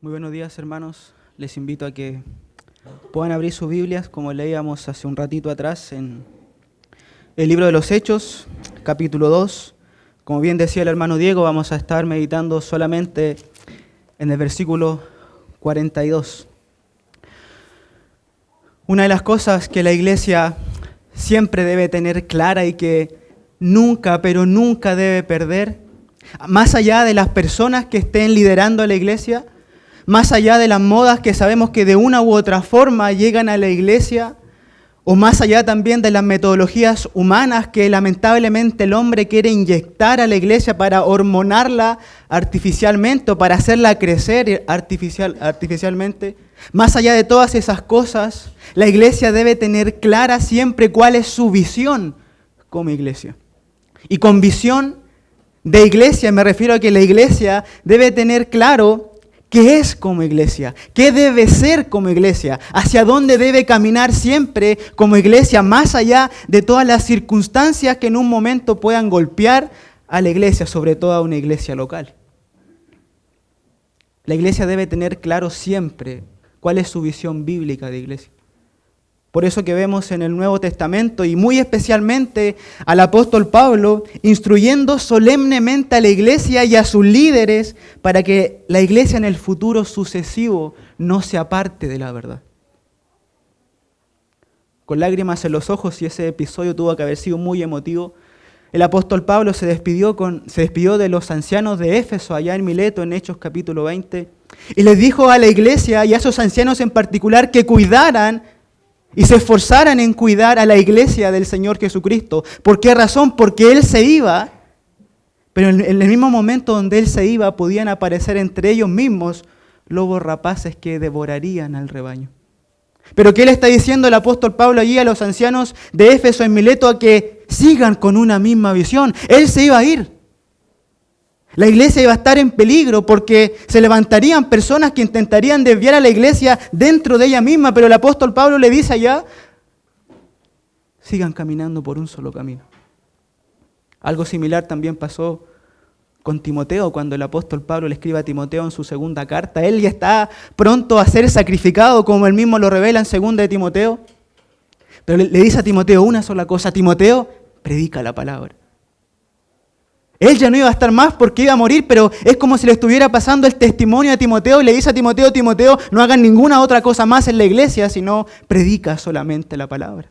Muy buenos días, hermanos. Les invito a que puedan abrir sus Biblias, como leíamos hace un ratito atrás, en el libro de los Hechos, capítulo 2. Como bien decía el hermano Diego, vamos a estar meditando solamente en el versículo 42. Una de las cosas que la iglesia siempre debe tener clara y que nunca, pero nunca debe perder, más allá de las personas que estén liderando a la iglesia, más allá de las modas que sabemos que de una u otra forma llegan a la iglesia, o más allá también de las metodologías humanas que lamentablemente el hombre quiere inyectar a la iglesia para hormonarla artificialmente o para hacerla crecer artificialmente, más allá de todas esas cosas, la iglesia debe tener clara siempre cuál es su visión como iglesia. Y con visión de iglesia me refiero a que la iglesia debe tener claro qué es como iglesia, qué debe ser como iglesia, hacia dónde debe caminar siempre como iglesia, más allá de todas las circunstancias que en un momento puedan golpear a la iglesia, sobre todo a una iglesia local. La iglesia debe tener claro siempre cuál es su visión bíblica de iglesia. Por eso que vemos en el Nuevo Testamento y muy especialmente al apóstol Pablo instruyendo solemnemente a la iglesia y a sus líderes para que la iglesia en el futuro sucesivo no se aparte de la verdad. Con lágrimas en los ojos, y ese episodio tuvo que haber sido muy emotivo, el apóstol Pablo se despidió de los ancianos de Éfeso allá en Mileto en Hechos capítulo 20 y les dijo a la iglesia y a esos ancianos en particular que cuidaran y se esforzaran en cuidar a la iglesia del Señor Jesucristo. ¿Por qué razón? Porque Él se iba, pero en el mismo momento donde Él se iba podían aparecer entre ellos mismos lobos rapaces que devorarían al rebaño. Pero ¿qué le está diciendo el apóstol Pablo allí a los ancianos de Éfeso en Mileto? A que sigan con una misma visión. Él se iba a ir. La iglesia iba a estar en peligro porque se levantarían personas que intentarían desviar a la iglesia dentro de ella misma, pero el apóstol Pablo le dice allá, sigan caminando por un solo camino. Algo similar también pasó con Timoteo, cuando el apóstol Pablo le escribe a Timoteo en su segunda carta. Él ya está pronto a ser sacrificado, como él mismo lo revela en segunda de Timoteo. Pero le dice a Timoteo una sola cosa: Timoteo, predica la palabra. Él ya no iba a estar más porque iba a morir, pero es como si le estuviera pasando el testimonio a Timoteo y le dice a Timoteo, Timoteo, no hagan ninguna otra cosa más en la iglesia, sino predica solamente la palabra.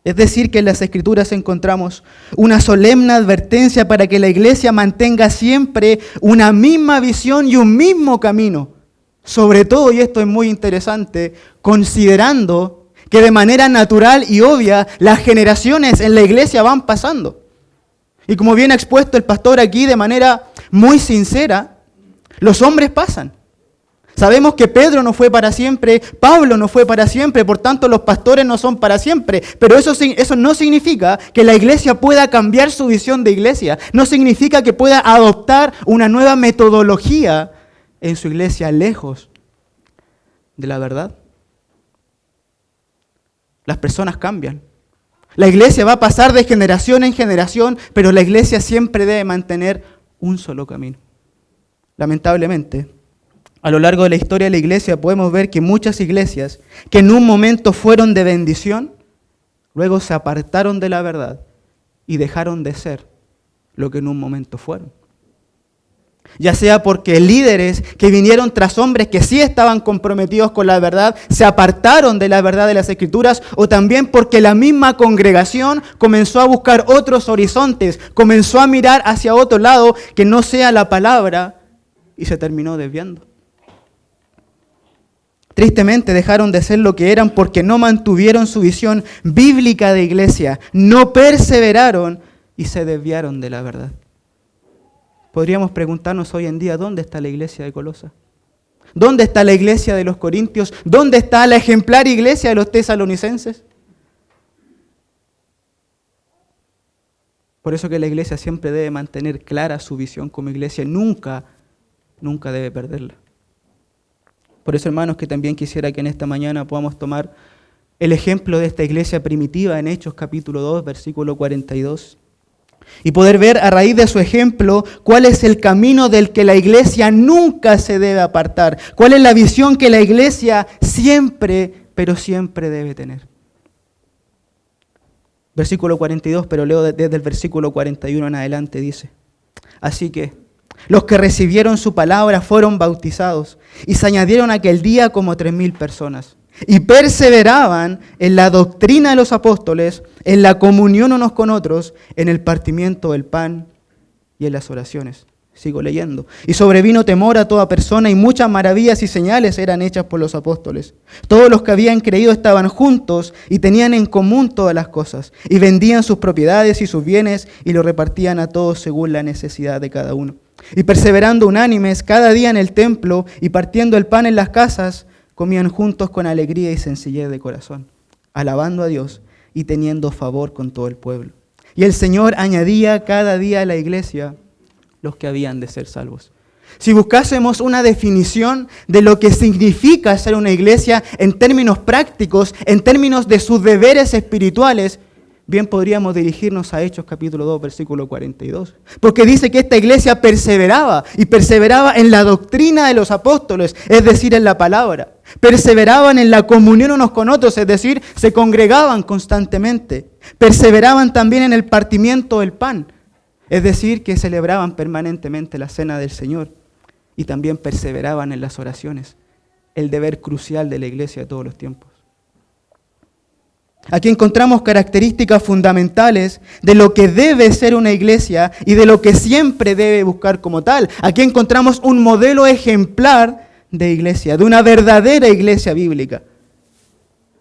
Es decir, que en las Escrituras encontramos una solemne advertencia para que la iglesia mantenga siempre una misma visión y un mismo camino. Sobre todo, y esto es muy interesante, considerando que de manera natural y obvia las generaciones en la iglesia van pasando. Y como bien ha expuesto el pastor aquí de manera muy sincera, los hombres pasan. Sabemos que Pedro no fue para siempre, Pablo no fue para siempre, por tanto los pastores no son para siempre. Pero eso no significa que la iglesia pueda cambiar su visión de iglesia. No significa que pueda adoptar una nueva metodología en su iglesia lejos de la verdad. Las personas cambian. La iglesia va a pasar de generación en generación, pero la iglesia siempre debe mantener un solo camino. Lamentablemente, a lo largo de la historia de la iglesia podemos ver que muchas iglesias que en un momento fueron de bendición, luego se apartaron de la verdad y dejaron de ser lo que en un momento fueron. Ya sea porque líderes que vinieron tras hombres que sí estaban comprometidos con la verdad, se apartaron de la verdad de las Escrituras, o también porque la misma congregación comenzó a buscar otros horizontes, comenzó a mirar hacia otro lado que no sea la palabra y se terminó desviando. Tristemente dejaron de ser lo que eran porque no mantuvieron su visión bíblica de iglesia, no perseveraron y se desviaron de la verdad. Podríamos preguntarnos hoy en día, ¿dónde está la iglesia de Colosa? ¿Dónde está la iglesia de los Corintios? ¿Dónde está la ejemplar iglesia de los tesalonicenses? Por eso que la iglesia siempre debe mantener clara su visión como iglesia, nunca debe perderla. Por eso, hermanos, que también quisiera que en esta mañana podamos tomar el ejemplo de esta iglesia primitiva en Hechos capítulo 2, versículo 42. y poder ver a raíz de su ejemplo cuál es el camino del que la iglesia nunca se debe apartar, cuál es la visión que la iglesia siempre, pero siempre debe tener. Versículo 42, pero leo desde el versículo 41 en adelante, dice: así que los que recibieron su palabra fueron bautizados y se añadieron aquel día como 3,000 personas. Y perseveraban en la doctrina de los apóstoles, en la comunión unos con otros, en el partimiento del pan y en las oraciones. Sigo leyendo. Y sobrevino temor a toda persona y muchas maravillas y señales eran hechas por los apóstoles. Todos los que habían creído estaban juntos y tenían en común todas las cosas. Y vendían sus propiedades y sus bienes y lo repartían a todos según la necesidad de cada uno. Y perseverando unánimes cada día en el templo y partiendo el pan en las casas, comían juntos con alegría y sencillez de corazón, alabando a Dios y teniendo favor con todo el pueblo. Y el Señor añadía cada día a la iglesia los que habían de ser salvos. Si buscásemos una definición de lo que significa ser una iglesia en términos prácticos, en términos de sus deberes espirituales, bien podríamos dirigirnos a Hechos capítulo 2, versículo 42. Porque dice que esta iglesia perseveraba y perseveraba en la doctrina de los apóstoles, es decir, en la palabra. Perseveraban en la comunión unos con otros, es decir, se congregaban constantemente. Perseveraban también en el partimiento del pan, es decir, que celebraban permanentemente la cena del Señor. Y también perseveraban en las oraciones, el deber crucial de la iglesia de todos los tiempos. Aquí encontramos características fundamentales de lo que debe ser una iglesia y de lo que siempre debe buscar como tal. Aquí encontramos un modelo ejemplar de iglesia, de una verdadera iglesia bíblica.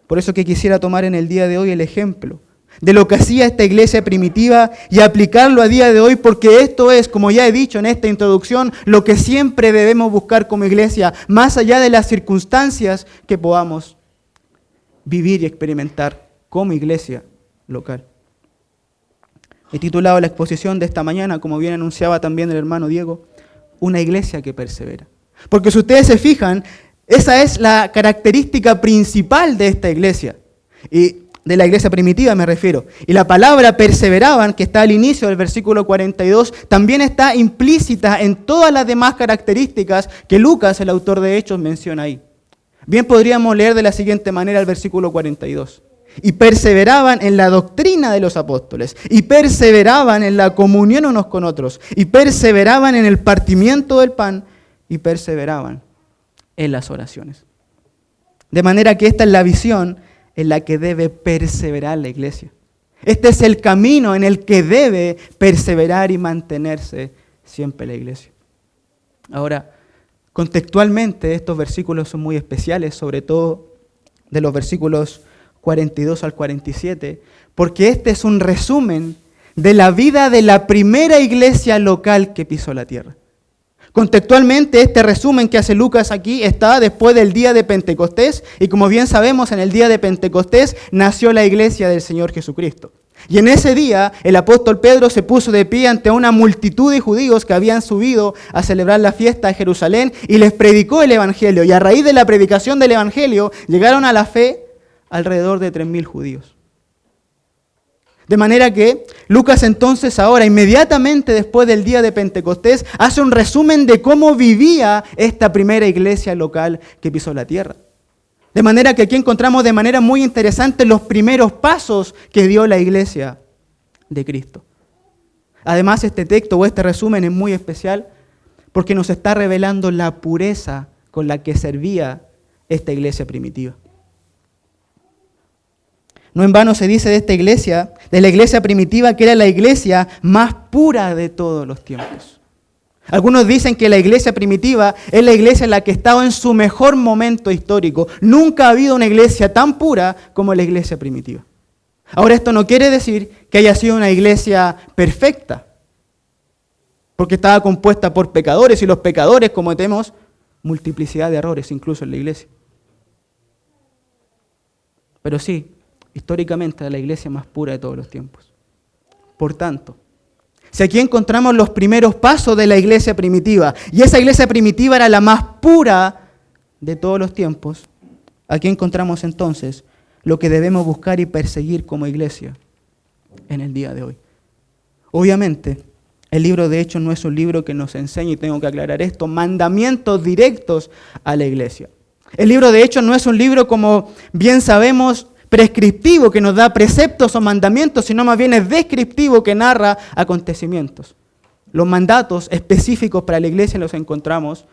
Por eso que quisiera tomar en el día de hoy el ejemplo de lo que hacía esta iglesia primitiva y aplicarlo a día de hoy, porque esto es, como ya he dicho en esta introducción, lo que siempre debemos buscar como iglesia, más allá de las circunstancias que podamos vivir y experimentar como iglesia local. He titulado la exposición de esta mañana, como bien anunciaba también el hermano Diego, una iglesia que persevera. Porque si ustedes se fijan, esa es la característica principal de esta iglesia, y de la iglesia primitiva me refiero. Y la palabra perseveraban, que está al inicio del versículo 42, también está implícita en todas las demás características que Lucas, el autor de Hechos, menciona ahí. Bien podríamos leer de la siguiente manera el versículo 42. Y perseveraban en la doctrina de los apóstoles, y perseveraban en la comunión unos con otros, y perseveraban en el partimiento del pan, y perseveraban en las oraciones. De manera que esta es la visión en la que debe perseverar la iglesia. Este es el camino en el que debe perseverar y mantenerse siempre la iglesia. Ahora, contextualmente estos versículos son muy especiales, sobre todo de los versículos 42 al 47, porque este es un resumen de la vida de la primera iglesia local que pisó la tierra. Contextualmente, este resumen que hace Lucas aquí está después del día de Pentecostés, y como bien sabemos, en el día de Pentecostés nació la iglesia del Señor Jesucristo. Y en ese día, el apóstol Pedro se puso de pie ante una multitud de judíos que habían subido a celebrar la fiesta de Jerusalén y les predicó el evangelio. Y a raíz de la predicación del evangelio, llegaron a la fe alrededor de 3,000 judíos. De manera que Lucas entonces ahora, inmediatamente después del día de Pentecostés, hace un resumen de cómo vivía esta primera iglesia local que pisó la tierra. De manera que aquí encontramos de manera muy interesante los primeros pasos que dio la iglesia de Cristo. Además, este texto o este resumen es muy especial porque nos está revelando la pureza con la que servía esta iglesia primitiva. No en vano se dice de esta iglesia, de la iglesia primitiva, que era la iglesia más pura de todos los tiempos. Algunos dicen que la iglesia primitiva es la iglesia en la que estaba en su mejor momento histórico. Nunca ha habido una iglesia tan pura como la iglesia primitiva. Ahora, esto no quiere decir que haya sido una iglesia perfecta, porque estaba compuesta por pecadores y los pecadores cometemos multiplicidad de errores incluso en la iglesia. Pero sí, históricamente es la iglesia más pura de todos los tiempos. Por tanto, si aquí encontramos los primeros pasos de la iglesia primitiva, y esa iglesia primitiva era la más pura de todos los tiempos, aquí encontramos entonces lo que debemos buscar y perseguir como iglesia en el día de hoy. Obviamente, el libro de Hechos no es un libro que nos enseñe, y tengo que aclarar esto, mandamientos directos a la iglesia. El libro de Hechos no es un libro, como bien sabemos, prescriptivo, que nos da preceptos o mandamientos, sino más bien es descriptivo, que narra acontecimientos. Los mandatos específicos para la iglesia los encontramos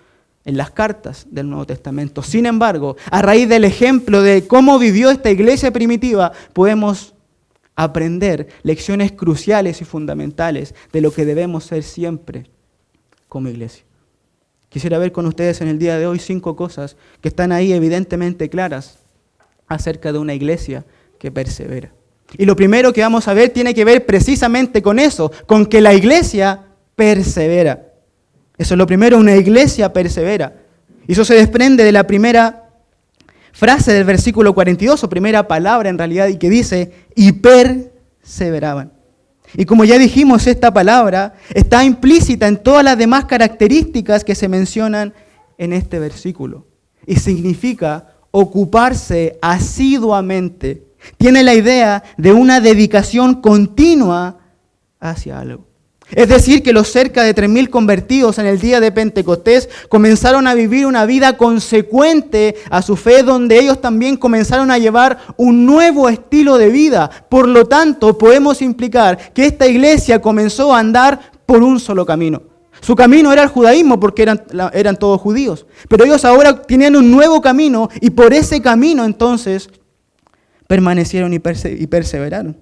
en las cartas del Nuevo Testamento. Sin embargo, a raíz del ejemplo de cómo vivió esta iglesia primitiva, podemos aprender lecciones cruciales y fundamentales de lo que debemos ser siempre como iglesia. Quisiera ver con ustedes en el día de hoy 5 cosas que están ahí evidentemente claras acerca de una iglesia que persevera. Y lo primero que vamos a ver tiene que ver precisamente con eso, con que la iglesia persevera. Eso es lo primero, una iglesia persevera. Y eso se desprende de la primera frase del versículo 42, o primera palabra en realidad, y que dice, y perseveraban. Y como ya dijimos, esta palabra está implícita en todas las demás características que se mencionan en este versículo. Y significa ocuparse asiduamente. Tiene la idea de una dedicación continua hacia algo. Es decir, que los cerca de 3.000 convertidos en el día de Pentecostés comenzaron a vivir una vida consecuente a su fe, donde ellos también comenzaron a llevar un nuevo estilo de vida. Por lo tanto, podemos implicar que esta iglesia comenzó a andar por un solo camino. Su camino era el judaísmo, porque eran todos judíos. Pero ellos ahora tenían un nuevo camino, y por ese camino entonces permanecieron y perseveraron.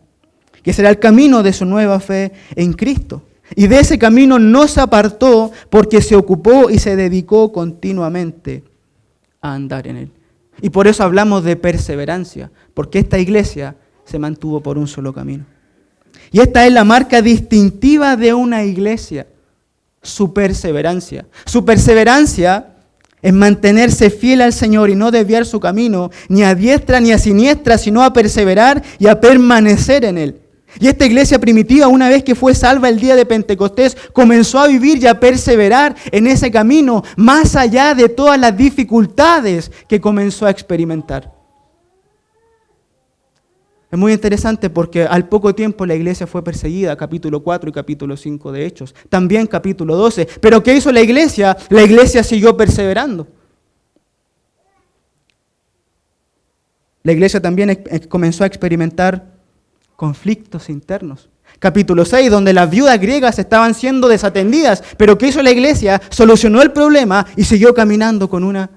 Que será el camino de su nueva fe en Cristo. Y de ese camino no se apartó, porque se ocupó y se dedicó continuamente a andar en él. Y por eso hablamos de perseverancia, porque esta iglesia se mantuvo por un solo camino. Y esta es la marca distintiva de una iglesia, su perseverancia. Su perseverancia es mantenerse fiel al Señor y no desviar su camino, ni a diestra ni a siniestra, sino a perseverar y a permanecer en él. Y esta iglesia primitiva, una vez que fue salva el día de Pentecostés, comenzó a vivir y a perseverar en ese camino, más allá de todas las dificultades que comenzó a experimentar. Es muy interesante porque al poco tiempo la iglesia fue perseguida, capítulo 4 y capítulo 5 de Hechos, también capítulo 12. Pero ¿qué hizo la iglesia? La iglesia siguió perseverando. La iglesia también comenzó a experimentar conflictos internos. Capítulo 6, donde las viudas griegas estaban siendo desatendidas. Pero ¿qué hizo la iglesia? Solucionó el problema y siguió caminando con una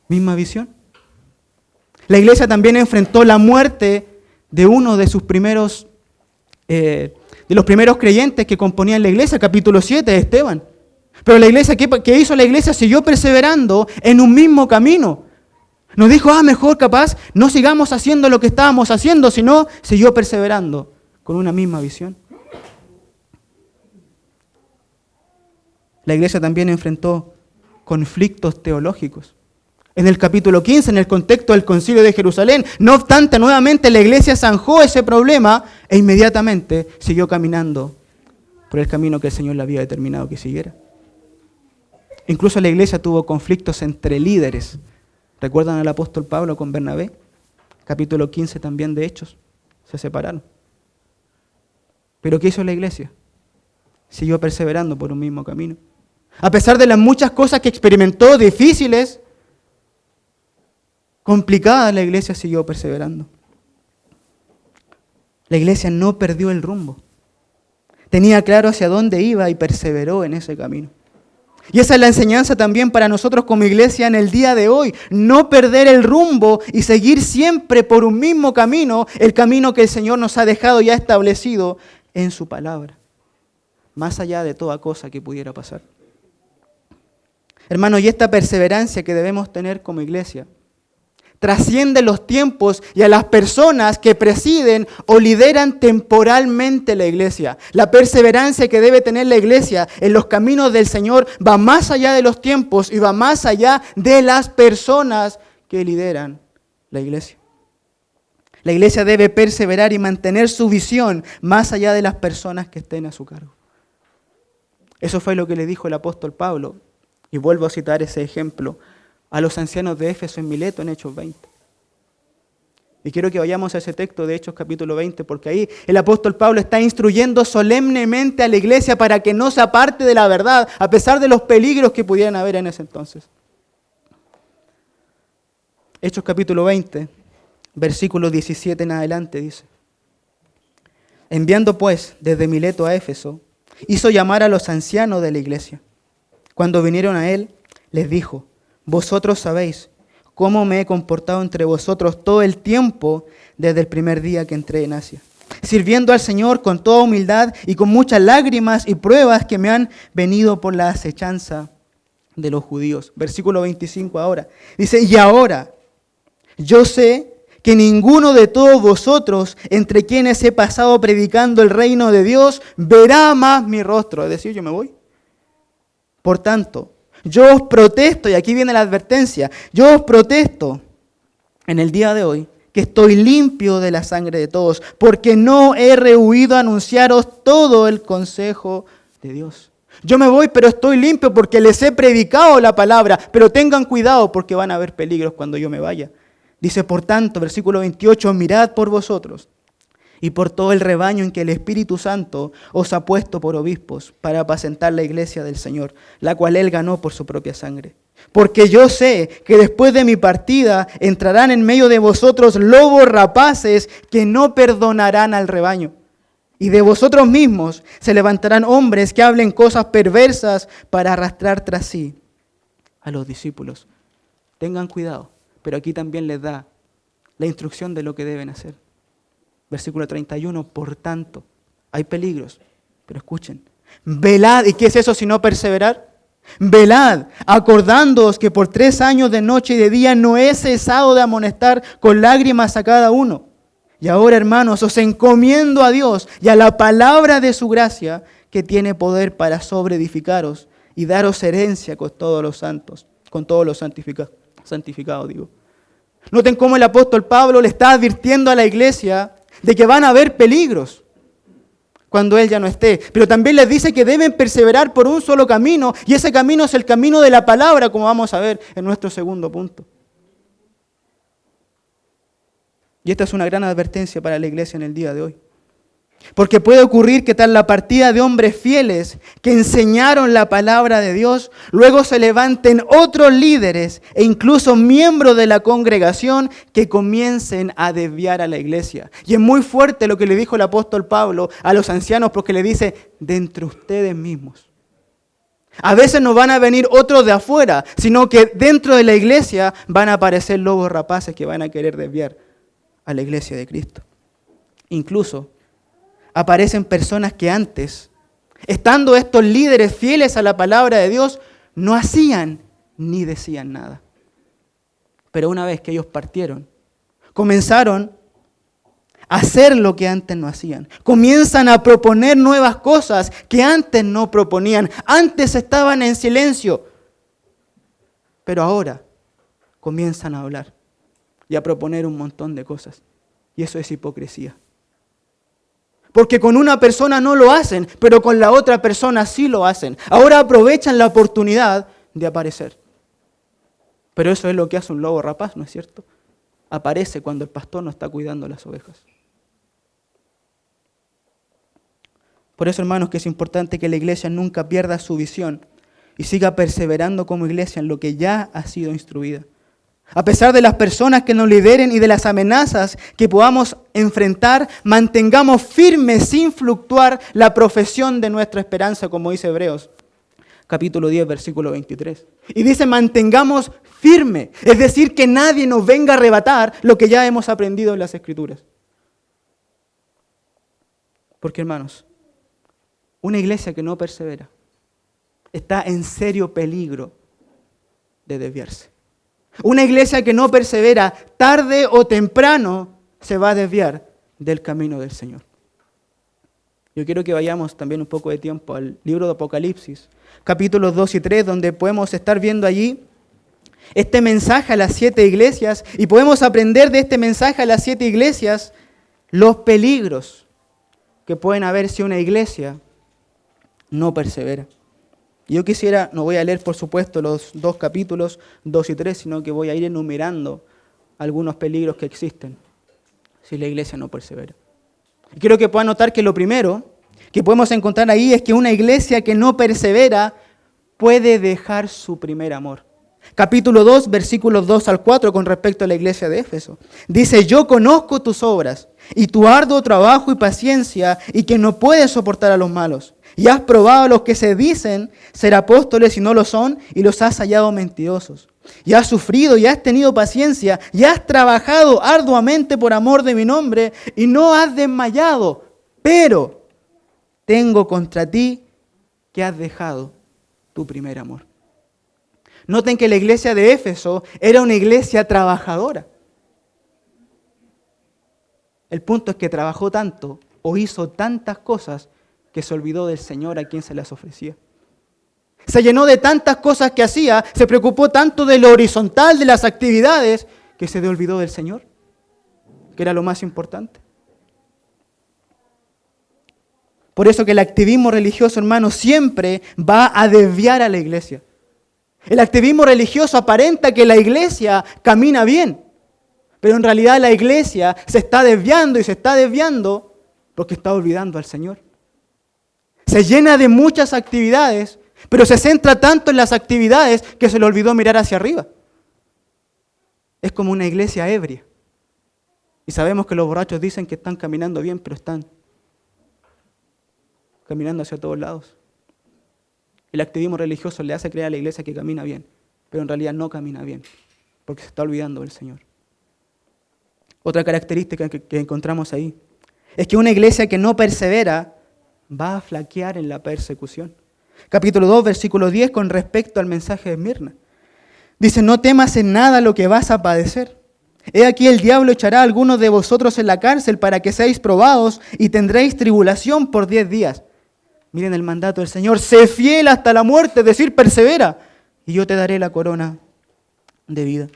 misma visión. La iglesia también enfrentó la muerte de uno de sus primeros, de los primeros creyentes que componían la iglesia, capítulo 7 de Esteban. Pero la iglesia, ¿qué hizo la iglesia? Siguió perseverando en un mismo camino. No dijo, mejor capaz, no sigamos haciendo lo que estábamos haciendo, sino siguió perseverando con una misma visión. La iglesia también enfrentó conflictos teológicos. En el capítulo 15, en el contexto del Concilio de Jerusalén, no obstante, nuevamente la iglesia zanjó ese problema e inmediatamente siguió caminando por el camino que el Señor le había determinado que siguiera. Incluso la iglesia tuvo conflictos entre líderes. ¿Recuerdan al apóstol Pablo con Bernabé? Capítulo 15 también de Hechos. Se separaron. ¿Pero qué hizo la iglesia? Siguió perseverando por un mismo camino. A pesar de las muchas cosas que experimentó, difíciles, complicadas, la iglesia siguió perseverando. La iglesia no perdió el rumbo. Tenía claro hacia dónde iba y perseveró en ese camino. Y esa es la enseñanza también para nosotros como iglesia en el día de hoy. No perder el rumbo y seguir siempre por un mismo camino, el camino que el Señor nos ha dejado ya establecido en su palabra. Más allá de toda cosa que pudiera pasar. Hermanos, y esta perseverancia que debemos tener como iglesia trasciende los tiempos y a las personas que presiden o lideran temporalmente la iglesia. La perseverancia que debe tener la iglesia en los caminos del Señor va más allá de los tiempos y va más allá de las personas que lideran la iglesia. La iglesia debe perseverar y mantener su visión más allá de las personas que estén a su cargo. Eso fue lo que le dijo el apóstol Pablo, y vuelvo a citar ese ejemplo, a los ancianos de Éfeso en Mileto en Hechos 20. Y quiero que vayamos a ese texto de Hechos capítulo 20, porque ahí el apóstol Pablo está instruyendo solemnemente a la iglesia para que no se aparte de la verdad, a pesar de los peligros que pudieran haber en ese entonces. Hechos capítulo 20, versículo 17 en adelante dice: enviando pues desde Mileto a Éfeso, hizo llamar a los ancianos de la iglesia. Cuando vinieron a él, les dijo: vosotros sabéis cómo me he comportado entre vosotros todo el tiempo desde el primer día que entré en Asia, sirviendo al Señor con toda humildad y con muchas lágrimas y pruebas que me han venido por la acechanza de los judíos. Versículo 25 ahora. Dice: y ahora yo sé que ninguno de todos vosotros, entre quienes he pasado predicando el reino de Dios, verá más mi rostro. Es decir, yo me voy. Por tanto, yo os protesto, y aquí viene la advertencia, yo os protesto en el día de hoy que estoy limpio de la sangre de todos, porque no he rehuido a anunciaros todo el consejo de Dios. Yo me voy, pero estoy limpio porque les he predicado la palabra, pero tengan cuidado porque van a haber peligros cuando yo me vaya. Dice, por tanto, versículo 28, mirad por vosotros y por todo el rebaño en que el Espíritu Santo os ha puesto por obispos para apacentar la iglesia del Señor, la cual Él ganó por su propia sangre. Porque yo sé que después de mi partida entrarán en medio de vosotros lobos rapaces que no perdonarán al rebaño. Y de vosotros mismos se levantarán hombres que hablen cosas perversas para arrastrar tras sí a los discípulos. Tengan cuidado, pero aquí también les da la instrucción de lo que deben hacer. Versículo 31, por tanto, hay peligros, pero escuchen, velad, ¿y qué es eso sino perseverar? Velad, acordándoos que por 3 años de noche y de día no he cesado de amonestar con lágrimas a cada uno. Y ahora, hermanos, os encomiendo a Dios y a la palabra de su gracia, que tiene poder para sobreedificaros y daros herencia con todos los santos, con todos los santificados, digo. Noten cómo el apóstol Pablo le está advirtiendo a la iglesia de que van a haber peligros cuando él ya no esté. Pero también les dice que deben perseverar por un solo camino, y ese camino es el camino de la palabra, como vamos a ver en nuestro segundo punto. Y esta es una gran advertencia para la iglesia en el día de hoy. Porque puede ocurrir que tras la partida de hombres fieles que enseñaron la palabra de Dios, luego se levanten otros líderes e incluso miembros de la congregación que comiencen a desviar a la iglesia. Y es muy fuerte lo que le dijo el apóstol Pablo a los ancianos, porque le dice, de entre ustedes mismos. A veces no van a venir otros de afuera, sino que dentro de la iglesia van a aparecer lobos rapaces que van a querer desviar a la iglesia de Cristo. Incluso aparecen personas que antes, estando estos líderes fieles a la palabra de Dios, no hacían ni decían nada. Pero una vez que ellos partieron, comenzaron a hacer lo que antes no hacían. Comienzan a proponer nuevas cosas que antes no proponían. Antes estaban en silencio, pero ahora comienzan a hablar y a proponer un montón de cosas. Y eso es hipocresía. Porque con una persona no lo hacen, pero con la otra persona sí lo hacen. Ahora aprovechan la oportunidad de aparecer. Pero eso es lo que hace un lobo rapaz, ¿no es cierto? Aparece cuando el pastor no está cuidando las ovejas. Por eso, hermanos, que es importante que la iglesia nunca pierda su visión y siga perseverando como iglesia en lo que ya ha sido instruida. A pesar de las personas que nos lideren y de las amenazas que podamos enfrentar, mantengamos firme, sin fluctuar, la profesión de nuestra esperanza, como dice Hebreos, capítulo 10, versículo 23. Y dice, mantengamos firme, es decir, que nadie nos venga a arrebatar lo que ya hemos aprendido en las Escrituras. Porque, hermanos, una iglesia que no persevera está en serio peligro de desviarse. Una iglesia que no persevera, tarde o temprano, se va a desviar del camino del Señor. Yo quiero que vayamos también un poco de tiempo al libro de Apocalipsis, capítulos 2 y 3, donde podemos estar viendo allí este mensaje a las 7 iglesias, y podemos aprender de este mensaje a las 7 iglesias los peligros que pueden haber si una iglesia no persevera. Yo quisiera, no voy a leer por supuesto los 2 capítulos, 2 y 3, sino que voy a ir enumerando algunos peligros que existen si la iglesia no persevera. Y quiero que puedan notar que lo primero que podemos encontrar ahí es que una iglesia que no persevera puede dejar su primer amor. Capítulo 2, versículos 2 al 4 con respecto a la iglesia de Éfeso. Dice, yo conozco tus obras y tu arduo trabajo y paciencia y que no puedes soportar a los malos. Y has probado a los que se dicen ser apóstoles y no lo son y los has hallado mentirosos. Y has sufrido y has tenido paciencia y has trabajado arduamente por amor de mi nombre y no has desmayado. Pero tengo contra ti que has dejado tu primer amor. Noten que la iglesia de Éfeso era una iglesia trabajadora. El punto es que trabajó tanto o hizo tantas cosas que se olvidó del Señor a quien se las ofrecía. Se llenó de tantas cosas que hacía, se preocupó tanto de lo horizontal, de las actividades, que se olvidó del Señor, que era lo más importante. Por eso que el activismo religioso, hermano, siempre va a desviar a la iglesia. El activismo religioso aparenta que la iglesia camina bien, pero en realidad la iglesia se está desviando y se está desviando porque está olvidando al Señor. Se llena de muchas actividades, pero se centra tanto en las actividades que se le olvidó mirar hacia arriba. Es como una iglesia ebria. Y sabemos que los borrachos dicen que están caminando bien, pero están caminando hacia todos lados. El activismo religioso le hace creer a la iglesia que camina bien, pero en realidad no camina bien, porque se está olvidando del Señor. Otra característica que encontramos ahí es que una iglesia que no persevera va a flaquear en la persecución. Capítulo 2, versículo 10, con respecto al mensaje de Esmirna. Dice, no temas en nada lo que vas a padecer. He aquí el diablo echará a algunos de vosotros en la cárcel para que seáis probados y tendréis tribulación por 10 días. Miren el mandato del Señor, sé fiel hasta la muerte, es decir, persevera, y yo te daré la corona de vida.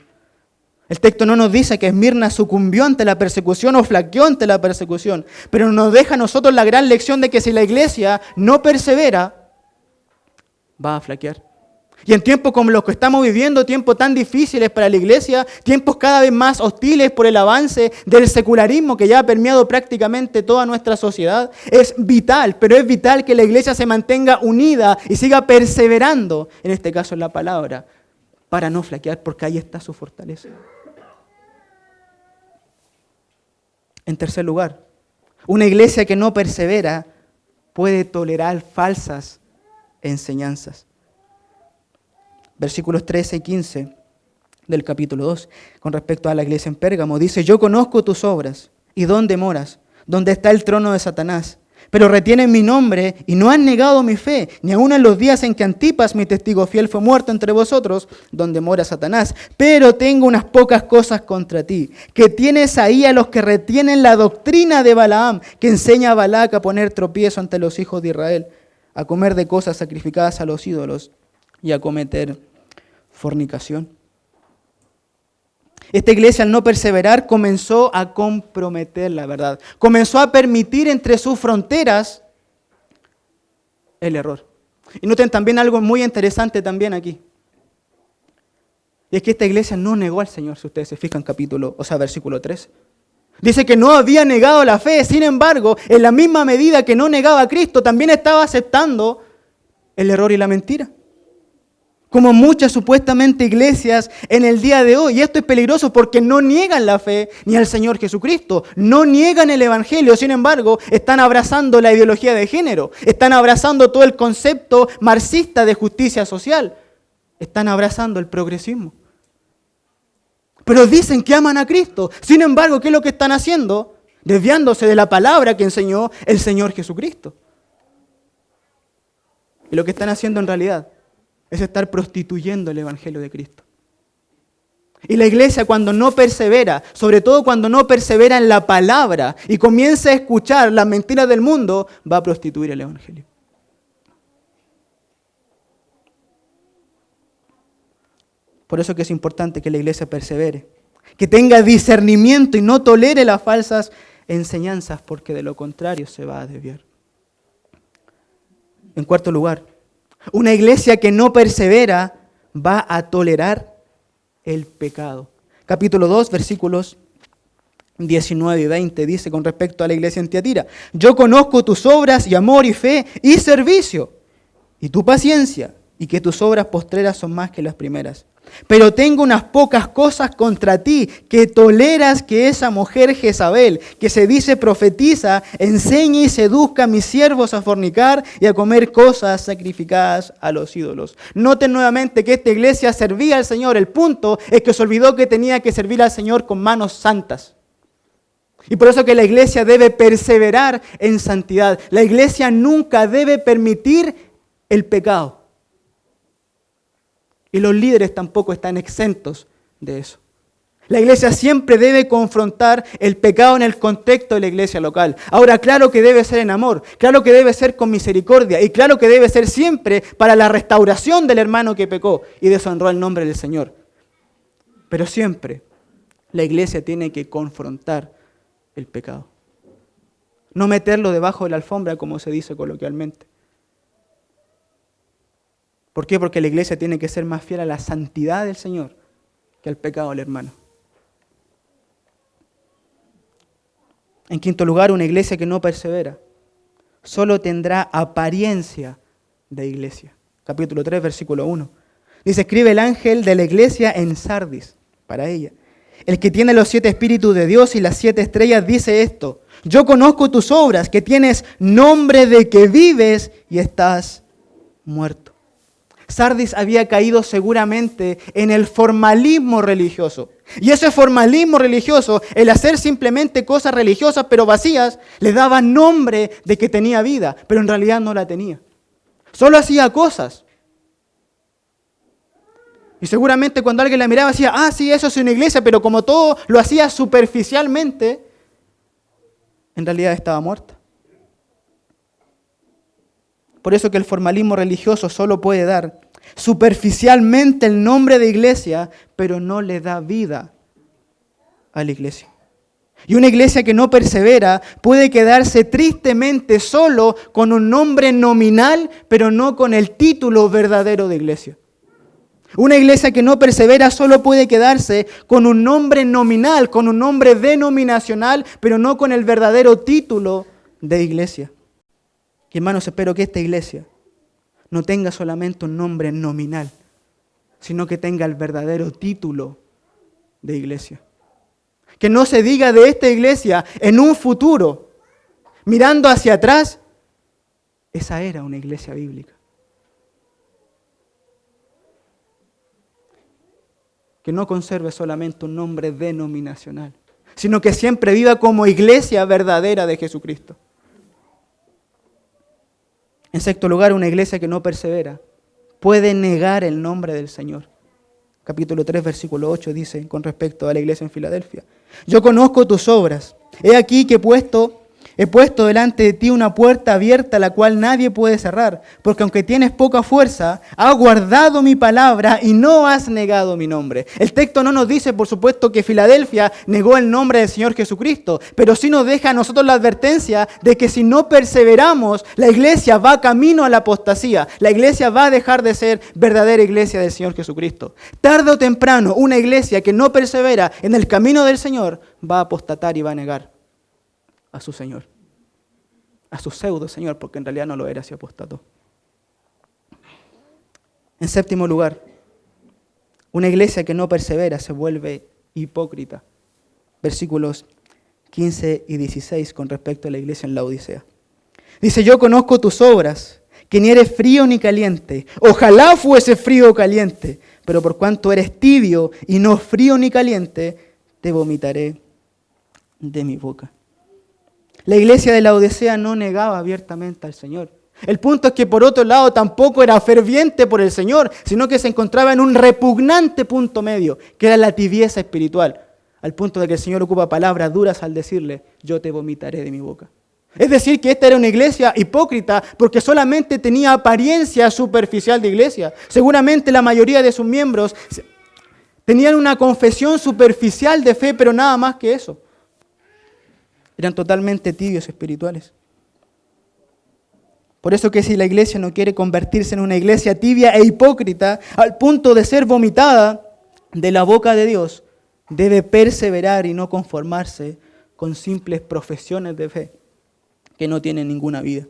El texto no nos dice que Esmirna sucumbió ante la persecución o flaqueó ante la persecución, pero nos deja a nosotros la gran lección de que si la iglesia no persevera, va a flaquear. Y en tiempos como los que estamos viviendo, tiempos tan difíciles para la iglesia, tiempos cada vez más hostiles por el avance del secularismo que ya ha permeado prácticamente toda nuestra sociedad, es vital, pero es vital que la iglesia se mantenga unida y siga perseverando, en este caso en la palabra, para no flaquear, porque ahí está su fortaleza. En tercer lugar, una iglesia que no persevera puede tolerar falsas enseñanzas. Versículos 13 y 15 del capítulo 2, con respecto a la iglesia en Pérgamo, dice, yo conozco tus obras y dónde moras, donde está el trono de Satanás, pero retienen mi nombre y no han negado mi fe, ni aun en los días en que Antipas, mi testigo fiel, fue muerto entre vosotros, donde mora Satanás. Pero tengo unas pocas cosas contra ti, que tienes ahí a los que retienen la doctrina de Balaam, que enseña a Balac a poner tropiezo ante los hijos de Israel, a comer de cosas sacrificadas a los ídolos y a cometer fornicación. Esta iglesia, al no perseverar, comenzó a comprometer la verdad. Comenzó a permitir entre sus fronteras el error. Y noten también algo muy interesante también aquí. Y es que esta iglesia no negó al Señor, si ustedes se fijan, versículo 13. Dice que no había negado la fe, sin embargo, en la misma medida que no negaba a Cristo, también estaba aceptando el error y la mentira. Como muchas supuestamente iglesias en el día de hoy. Y esto es peligroso porque no niegan la fe ni al Señor Jesucristo. No niegan el Evangelio, sin embargo, están abrazando la ideología de género. Están abrazando todo el concepto marxista de justicia social. Están abrazando el progresismo. Pero dicen que aman a Cristo. Sin embargo, ¿qué es lo que están haciendo? Desviándose de la palabra que enseñó el Señor Jesucristo. Y lo que están haciendo en realidad es estar prostituyendo el Evangelio de Cristo. Y la iglesia, cuando no persevera, sobre todo cuando no persevera en la palabra y comienza a escuchar las mentiras del mundo, va a prostituir el Evangelio. Por eso que es importante que la iglesia persevere, que tenga discernimiento y no tolere las falsas enseñanzas, porque de lo contrario se va a desviar. En cuarto lugar, una iglesia que no persevera va a tolerar el pecado. Capítulo 2, versículos 19 y 20 dice con respecto a la iglesia en Tiatira: yo conozco tus obras y amor y fe y servicio y tu paciencia, y que tus obras postreras son más que las primeras. Pero tengo unas pocas cosas contra ti, que toleras que esa mujer Jezabel, que se dice profetiza, enseñe y seduzca a mis siervos a fornicar y a comer cosas sacrificadas a los ídolos. Noten nuevamente que esta iglesia servía al Señor. El punto es que se olvidó que tenía que servir al Señor con manos santas. Y por eso que la iglesia debe perseverar en santidad. La iglesia nunca debe permitir el pecado. Y los líderes tampoco están exentos de eso. La iglesia siempre debe confrontar el pecado en el contexto de la iglesia local. Ahora, claro que debe ser en amor, claro que debe ser con misericordia y claro que debe ser siempre para la restauración del hermano que pecó y deshonró el nombre del Señor. Pero siempre la iglesia tiene que confrontar el pecado. No meterlo debajo de la alfombra, como se dice coloquialmente. ¿Por qué? Porque la iglesia tiene que ser más fiel a la santidad del Señor que al pecado del hermano. En quinto lugar, una iglesia que no persevera solo tendrá apariencia de iglesia. Capítulo 3, versículo 1. Dice: escribe el ángel de la iglesia en Sardis, para ella. El que tiene los 7 espíritus de Dios y las 7 estrellas dice esto: yo conozco tus obras, que tienes nombre de que vives y estás muerto. Sardis había caído seguramente en el formalismo religioso. Y ese formalismo religioso, el hacer simplemente cosas religiosas pero vacías, le daba nombre de que tenía vida, pero en realidad no la tenía. Solo hacía cosas. Y seguramente cuando alguien la miraba decía: sí, eso es una iglesia, pero como todo lo hacía superficialmente, en realidad estaba muerta. Por eso que el formalismo religioso solo puede dar superficialmente el nombre de iglesia, pero no le da vida a la iglesia. Y una iglesia que no persevera puede quedarse tristemente solo con un nombre nominal, pero no con el título verdadero de iglesia. Una iglesia que no persevera solo puede quedarse con un nombre nominal, con un nombre denominacional, pero no con el verdadero título de iglesia. Y hermanos, espero que esta iglesia no tenga solamente un nombre nominal, sino que tenga el verdadero título de iglesia. Que no se diga de esta iglesia en un futuro, mirando hacia atrás: esa era una iglesia bíblica. Que no conserve solamente un nombre denominacional, sino que siempre viva como iglesia verdadera de Jesucristo. En sexto lugar, una iglesia que no persevera puede negar el nombre del Señor. Capítulo 3, versículo 8 dice con respecto a la iglesia en Filadelfia: yo conozco tus obras. He aquí que he puesto delante de ti una puerta abierta, la cual nadie puede cerrar, porque aunque tienes poca fuerza, has guardado mi palabra y no has negado mi nombre. El texto no nos dice, por supuesto, que Filadelfia negó el nombre del Señor Jesucristo, pero sí nos deja a nosotros la advertencia de que si no perseveramos, la iglesia va camino a la apostasía. La iglesia va a dejar de ser verdadera iglesia del Señor Jesucristo. Tarde o temprano, una iglesia que no persevera en el camino del Señor va a apostatar y va a negar a su Señor, a su pseudo Señor, porque en realidad no lo era, si apostató. En séptimo lugar, una iglesia que no persevera se vuelve hipócrita. Versículos 15 y 16 con respecto a la iglesia en la Odisea. Dice: yo conozco tus obras, que ni eres frío ni caliente. Ojalá fuese frío o caliente, pero por cuanto eres tibio y no frío ni caliente, te vomitaré de mi boca. La iglesia de la Odisea no negaba abiertamente al Señor. El punto es que por otro lado tampoco era ferviente por el Señor, sino que se encontraba en un repugnante punto medio, que era la tibieza espiritual, al punto de que el Señor ocupa palabras duras al decirle: yo te vomitaré de mi boca. Es decir, que esta era una iglesia hipócrita porque solamente tenía apariencia superficial de iglesia. Seguramente la mayoría de sus miembros tenían una confesión superficial de fe, pero nada más que eso. Eran totalmente tibios espirituales. Por eso que si la iglesia no quiere convertirse en una iglesia tibia e hipócrita, al punto de ser vomitada de la boca de Dios, debe perseverar y no conformarse con simples profesiones de fe que no tienen ninguna vida.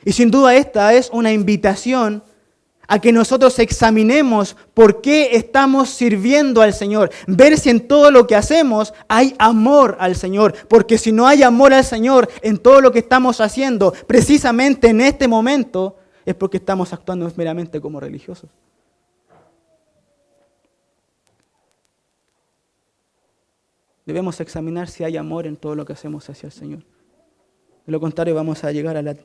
Y sin duda esta es una invitación a que nosotros examinemos por qué estamos sirviendo al Señor. Ver si en todo lo que hacemos hay amor al Señor. Porque si no hay amor al Señor en todo lo que estamos haciendo, precisamente en este momento, es porque estamos actuando meramente como religiosos. Debemos examinar si hay amor en todo lo que hacemos hacia el Señor. De lo contrario, vamos a llegar a la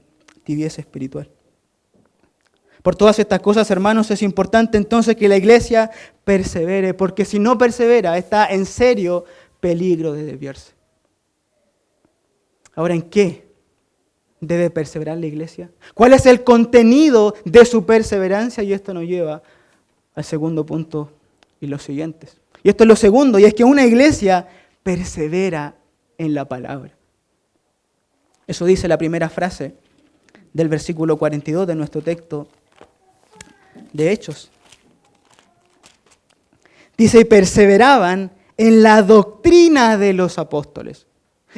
tibieza espiritual. Por todas estas cosas, hermanos, es importante entonces que la iglesia persevere, porque si no persevera, está en serio peligro de desviarse. Ahora, ¿en qué debe perseverar la iglesia? ¿Cuál es el contenido de su perseverancia? Y esto nos lleva al segundo punto y los siguientes. Y esto es lo segundo, y es que una iglesia persevera en la palabra. Eso dice la primera frase del versículo 42 de nuestro texto de Hechos. Dice, y perseveraban en la doctrina de los apóstoles.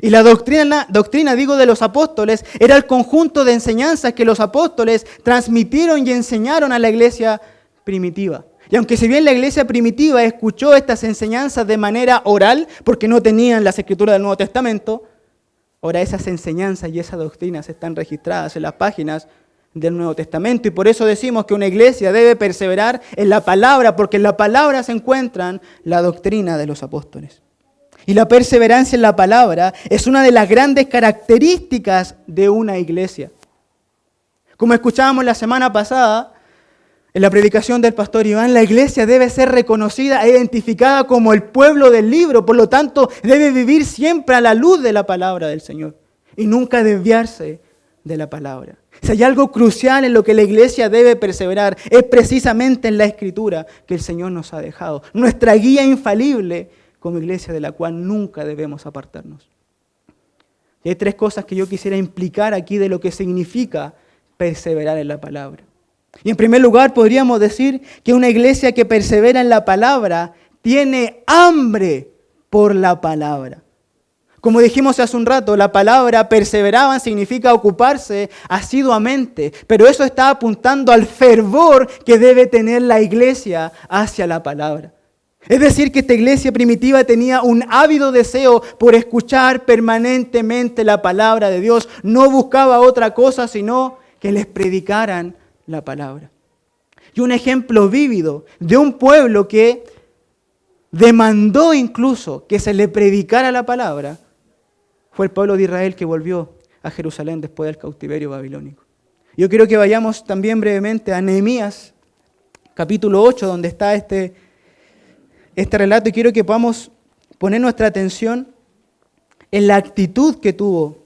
Y la doctrina de los apóstoles era el conjunto de enseñanzas que los apóstoles transmitieron y enseñaron a la iglesia primitiva. Y aunque si bien la iglesia primitiva escuchó estas enseñanzas de manera oral, porque no tenían las escrituras del Nuevo Testamento, ahora esas enseñanzas y esas doctrinas están registradas en las páginas del Nuevo Testamento. Y por eso decimos que una iglesia debe perseverar en la palabra, porque en la palabra se encuentran la doctrina de los apóstoles. Y la perseverancia en la palabra es una de las grandes características de una iglesia. Como escuchábamos la semana pasada, en la predicación del pastor Iván, la iglesia debe ser reconocida e identificada como el pueblo del libro, por lo tanto debe vivir siempre a la luz de la palabra del Señor y nunca desviarse de la palabra. Si hay algo crucial en lo que la iglesia debe perseverar, es precisamente en la Escritura que el Señor nos ha dejado, nuestra guía infalible como iglesia de la cual nunca debemos apartarnos. Y hay tres cosas que yo quisiera implicar aquí de lo que significa perseverar en la palabra. Y en primer lugar podríamos decir que una iglesia que persevera en la palabra tiene hambre por la palabra. Como dijimos hace un rato, la palabra perseveraban significa ocuparse asiduamente, pero eso está apuntando al fervor que debe tener la iglesia hacia la palabra. Es decir, que esta iglesia primitiva tenía un ávido deseo por escuchar permanentemente la palabra de Dios. No buscaba otra cosa sino que les predicaran la palabra. Y un ejemplo vívido de un pueblo que demandó incluso que se le predicara la palabra fue el pueblo de Israel que volvió a Jerusalén después del cautiverio babilónico. Yo quiero que vayamos también brevemente a Nehemías, capítulo 8, donde está este relato, y quiero que podamos poner nuestra atención en la actitud que tuvo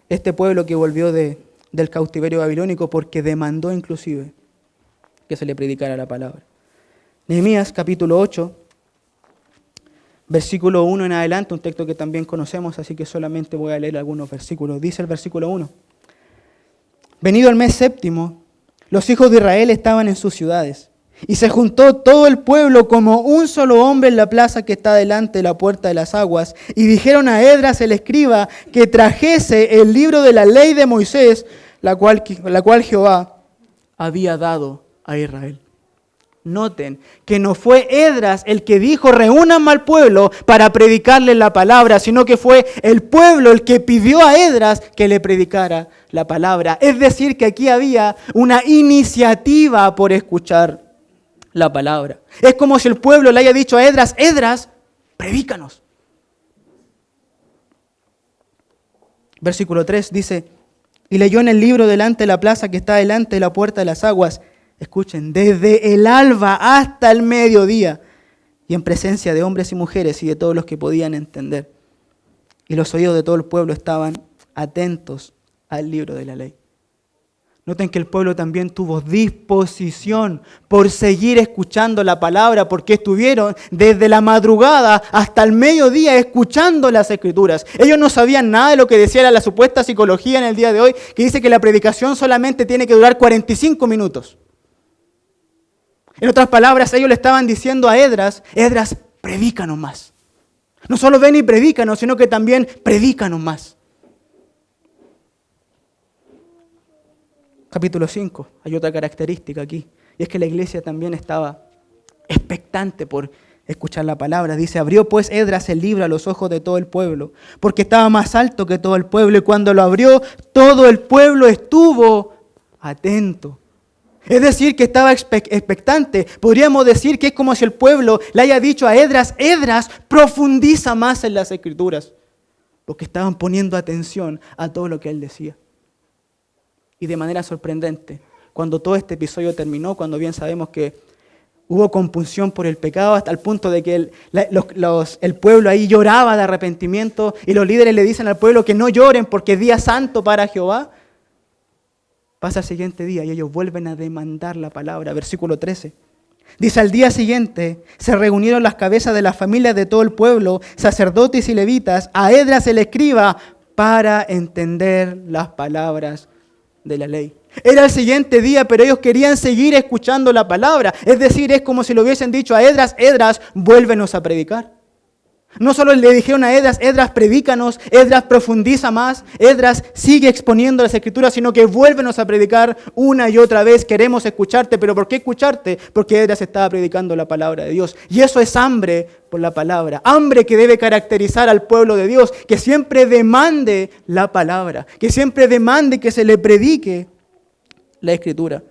este pueblo que volvió del cautiverio babilónico, porque demandó inclusive que se le predicara la palabra. Nehemías capítulo 8, versículo 1 en adelante, un texto que también conocemos, así que solamente voy a leer algunos versículos. Dice el versículo 1. Venido el mes séptimo, los hijos de Israel estaban en sus ciudades, y se juntó todo el pueblo como un solo hombre en la plaza que está delante de la puerta de las aguas, y dijeron a Esdras el escriba que trajese el libro de la ley de Moisés, la cual Jehová había dado a Israel. Noten que no fue Esdras el que dijo reúnan al pueblo para predicarle la palabra, sino que fue el pueblo el que pidió a Esdras que le predicara la palabra. Es decir, que aquí había una iniciativa por escuchar la palabra. Es como si el pueblo le haya dicho a Esdras, Esdras, predícanos. Versículo 3 dice, y leyó en el libro delante de la plaza que está delante de la puerta de las aguas, escuchen, desde el alba hasta el mediodía, y en presencia de hombres y mujeres y de todos los que podían entender. Y los oídos de todo el pueblo estaban atentos al libro de la ley. Noten que el pueblo también tuvo disposición por seguir escuchando la palabra, porque estuvieron desde la madrugada hasta el mediodía escuchando las Escrituras. Ellos no sabían nada de lo que decía la supuesta psicología en el día de hoy, que dice que la predicación solamente tiene que durar 45 minutos. En otras palabras, ellos le estaban diciendo a Esdras, Esdras, predícanos más. No solo ven y predícanos, sino que también predícanos más. Capítulo 5, hay otra característica aquí, y es que la iglesia también estaba expectante por escuchar la palabra. Dice, abrió pues Esdras el libro a los ojos de todo el pueblo, porque estaba más alto que todo el pueblo, y cuando lo abrió, todo el pueblo estuvo atento. Es decir, que estaba expectante. Podríamos decir que es como si el pueblo le haya dicho a Esdras, Esdras, profundiza más en las Escrituras, porque estaban poniendo atención a todo lo que él decía. Y de manera sorprendente, cuando todo este episodio terminó, cuando bien sabemos que hubo compunción por el pecado hasta el punto de que el pueblo ahí lloraba de arrepentimiento y los líderes le dicen al pueblo que no lloren porque es día santo para Jehová. Pasa el siguiente día y ellos vuelven a demandar la palabra. Versículo 13. Dice, al día siguiente se reunieron las cabezas de las familias de todo el pueblo, sacerdotes y levitas, a Esdras el escriba, para entender las palabras de la ley. Era el siguiente día, pero ellos querían seguir escuchando la palabra. Es decir, es como si le hubiesen dicho a Esdras, Esdras, vuélvenos a predicar. No solo le dijeron a Esdras, Esdras, predícanos, Esdras, profundiza más, Esdras, sigue exponiendo las Escrituras, sino que vuélvenos a predicar una y otra vez. Queremos escucharte, pero ¿por qué escucharte? Porque Esdras estaba predicando la palabra de Dios. Y eso es hambre por la palabra, hambre que debe caracterizar al pueblo de Dios, que siempre demande la palabra, que siempre demande que se le predique la Escritura.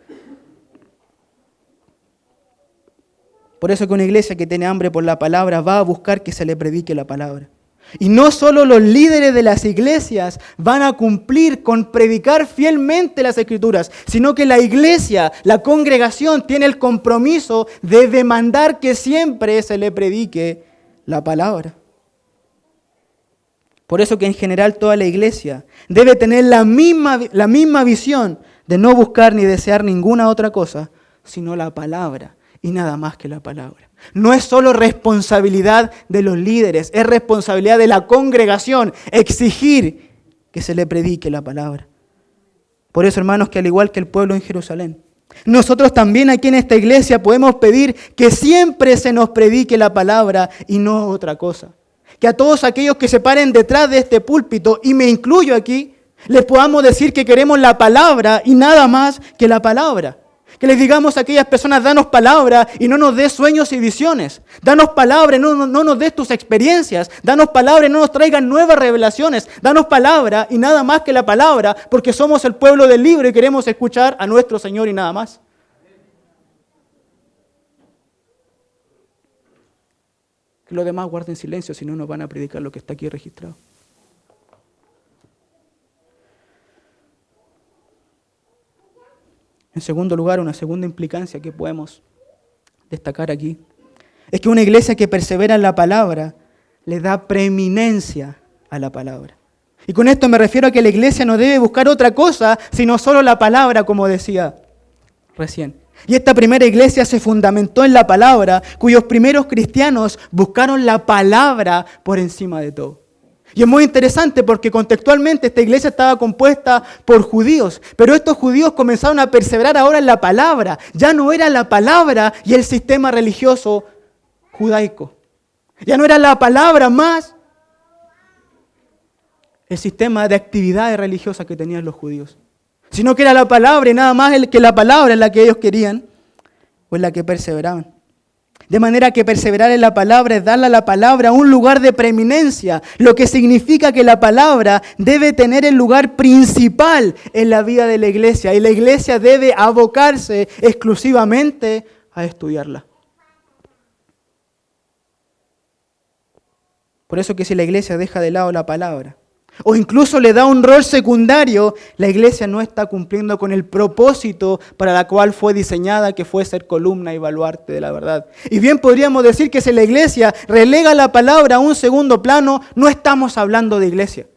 Por eso que una iglesia que tiene hambre por la palabra va a buscar que se le predique la palabra. Y no solo los líderes de las iglesias van a cumplir con predicar fielmente las Escrituras, sino que la iglesia, la congregación, tiene el compromiso de demandar que siempre se le predique la palabra. Por eso que en general toda la iglesia debe tener la misma visión de no buscar ni desear ninguna otra cosa, sino la palabra. Y nada más que la palabra. No es solo responsabilidad de los líderes, es responsabilidad de la congregación exigir que se le predique la palabra. Por eso, hermanos, que al igual que el pueblo en Jerusalén, nosotros también aquí en esta iglesia podemos pedir que siempre se nos predique la palabra y no otra cosa. Que a todos aquellos que se paren detrás de este púlpito, y me incluyo aquí, les podamos decir que queremos la palabra y nada más que la palabra. Que les digamos a aquellas personas, danos palabra y no nos des sueños y visiones. Danos palabra y no nos des tus experiencias. Danos palabra y no nos traigan nuevas revelaciones. Danos palabra y nada más que la palabra, porque somos el pueblo del libro y queremos escuchar a nuestro Señor y nada más. Que los demás guarden silencio, si no nos van a predicar lo que está aquí registrado. En segundo lugar, una segunda implicancia que podemos destacar aquí es que una iglesia que persevera en la palabra le da preeminencia a la palabra. Y con esto me refiero a que la iglesia no debe buscar otra cosa, sino solo la palabra, como decía recién. Y esta primera iglesia se fundamentó en la palabra, cuyos primeros cristianos buscaron la palabra por encima de todo. Y es muy interesante porque contextualmente esta iglesia estaba compuesta por judíos, pero estos judíos comenzaron a perseverar ahora en la palabra. Ya no era la palabra y el sistema religioso judaico. Ya no era la palabra más el sistema de actividades religiosas que tenían los judíos, sino que era la palabra y nada más que la palabra en la que ellos querían o en la que perseveraban. De manera que perseverar en la palabra es darle a la palabra un lugar de preeminencia, lo que significa que la palabra debe tener el lugar principal en la vida de la iglesia y la iglesia debe abocarse exclusivamente a estudiarla. Por eso que si la iglesia deja de lado la palabra, o incluso le da un rol secundario, la iglesia no está cumpliendo con el propósito para la cual fue diseñada, que fue ser columna y baluarte de la verdad. Y bien podríamos decir que si la iglesia relega la palabra a un segundo plano, no estamos hablando de iglesia.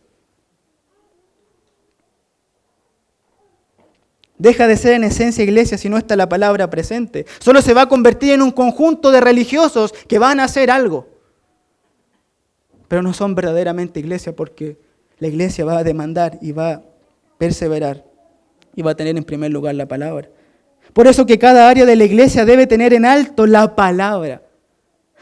Deja de ser en esencia iglesia si no está la palabra presente. Solo se va a convertir en un conjunto de religiosos que van a hacer algo, pero no son verdaderamente iglesia, porque la iglesia va a demandar y va a perseverar y va a tener en primer lugar la palabra. Por eso que cada área de la iglesia debe tener en alto la palabra.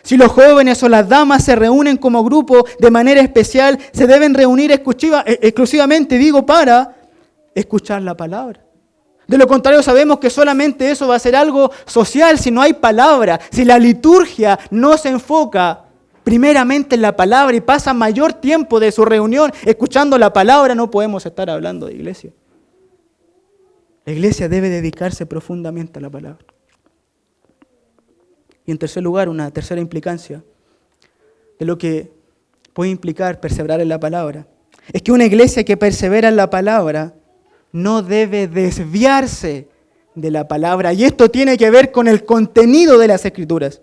Si los jóvenes o las damas se reúnen como grupo de manera especial, se deben reunir exclusivamente, para escuchar la palabra. De lo contrario, sabemos que solamente eso va a ser algo social si no hay palabra, si la liturgia no se enfoca primeramente en la palabra y pasa mayor tiempo de su reunión escuchando la palabra, no podemos estar hablando de iglesia. La iglesia debe dedicarse profundamente a la palabra. Y en tercer lugar, una tercera implicancia de lo que puede implicar perseverar en la palabra, es que una iglesia que persevera en la palabra no debe desviarse de la palabra. Y esto tiene que ver con el contenido de las Escrituras.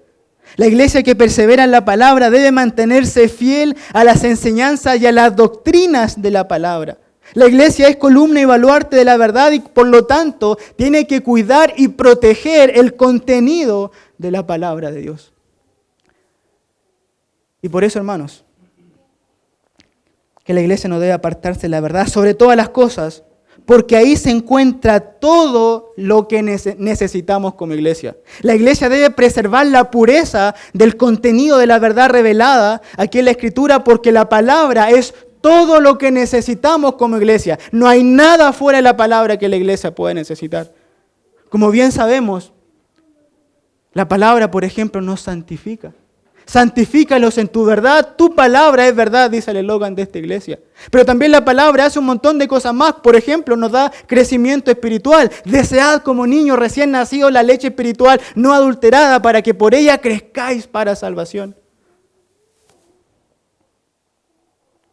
La iglesia que persevera en la palabra debe mantenerse fiel a las enseñanzas y a las doctrinas de la palabra. La iglesia es columna y baluarte de la verdad y por lo tanto tiene que cuidar y proteger el contenido de la palabra de Dios. Y por eso, hermanos, que la iglesia no debe apartarse de la verdad sobre todas las cosas, porque ahí se encuentra todo lo que necesitamos como iglesia. La iglesia debe preservar la pureza del contenido de la verdad revelada aquí en la Escritura, porque la palabra es todo lo que necesitamos como iglesia. No hay nada fuera de la palabra que la iglesia pueda necesitar. Como bien sabemos, la palabra, por ejemplo, nos santifica. Santifícalos en tu verdad, tu palabra es verdad, dice el eslogan de esta iglesia. Pero también la palabra hace un montón de cosas más. Por ejemplo, nos da crecimiento espiritual. Desead como niños recién nacidos la leche espiritual no adulterada para que por ella crezcáis para salvación.